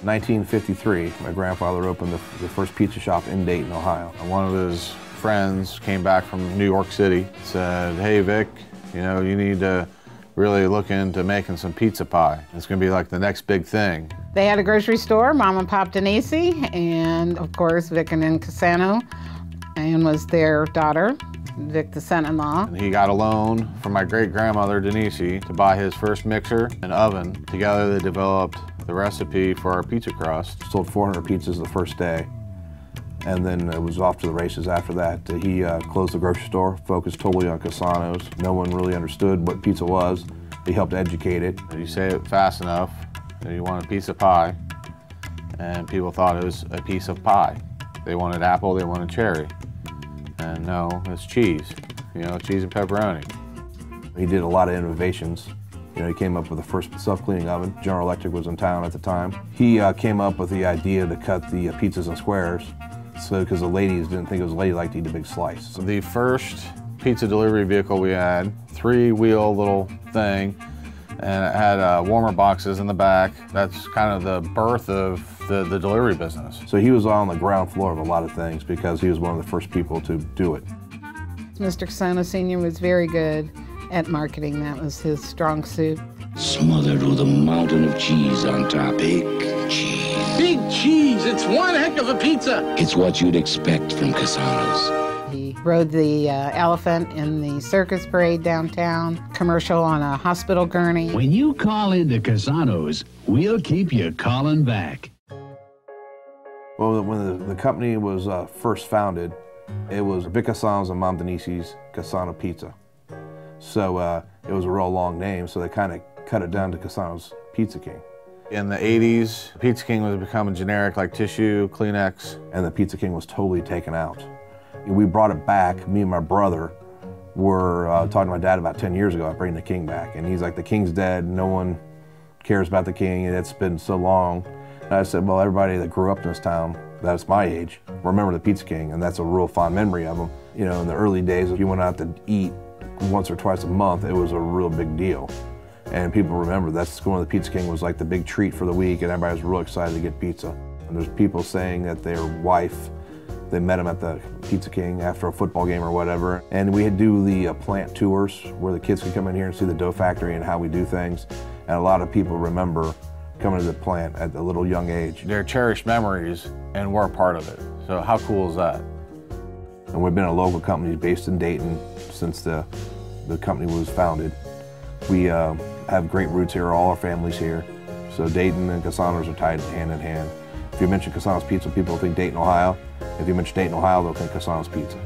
1953, my grandfather opened the first pizza shop in Dayton, Ohio. One of his friends came back from New York City, said, "Hey Vic, you know, you need to really look into making some pizza pie. It's gonna be like the next big thing." They had a grocery store, Mom and Pop Denise, and of course Vic and Cassano, and was their daughter, Vic, the son-in-law. And he got a loan from my great-grandmother Denise to buy his first mixer and oven. Together they developed the recipe for our pizza crust. Sold 400 pizzas the first day, and then it was off to the races after that. He closed the grocery store, focused totally on Cassano's. No one really understood what pizza was. He helped educate it. You say it fast enough, and you want a piece of pie, and people thought it was a piece of pie. They wanted apple, they wanted cherry. And no, it's cheese, you know, cheese and pepperoni. He did a lot of innovations. You know, he came up with the first self-cleaning oven. General Electric was in town at the time. He came up with the idea to cut the pizzas in squares, so because the ladies didn't think it was ladylike to eat a big slice. So the first pizza delivery vehicle we had, three-wheel little thing, and it had warmer boxes in the back. That's kind of the birth of the delivery business. So he was on the ground floor of a lot of things because he was one of the first people to do it. Mr. Cassano Sr. was very good at marketing. That was his strong suit. Smothered with a mountain of cheese on top. Big cheese. Big cheese! It's one heck of a pizza! It's what you'd expect from Cassano's. He rode the elephant in the circus parade downtown, commercial on a hospital gurney. When you call into Cassano's, we'll keep you calling back. Well, when the company was first founded, it was Vic Cassano's and Mom Denise's Cassano Pizza. So it was a real long name, so they kind of cut it down to Cassano's Pizza King. In the 80s, Pizza King was becoming generic like tissue, Kleenex, and the Pizza King was totally taken out. We brought it back. Me and my brother were talking to my dad about 10 years ago about bringing the King back, and he's like, "The King's dead. No one cares about the King, and it's been so long." And I said, "Well, everybody that grew up in this town, that's my age, remember the Pizza King," and that's a real fond memory of him. You know, in the early days, if you went out to eat once or twice a month, it was a real big deal. And people remember that's going to the Pizza King was like the big treat for the week, and everybody was real excited to get pizza. And there's people saying that their wife, they met him at the Pizza King after a football game or whatever. And we do the plant tours where the kids can come in here and see the dough factory and how we do things. And a lot of people remember coming to the plant at a little young age. They're cherished memories, and we're a part of it. So how cool is that? And we've been a local company based in Dayton since the company was founded. We have great roots here, all our family's here. So Dayton and Cassano's are tied hand in hand. If you mention Cassano's Pizza, people think Dayton, Ohio. If you mention Dayton, Ohio, they'll think Cassano's Pizza.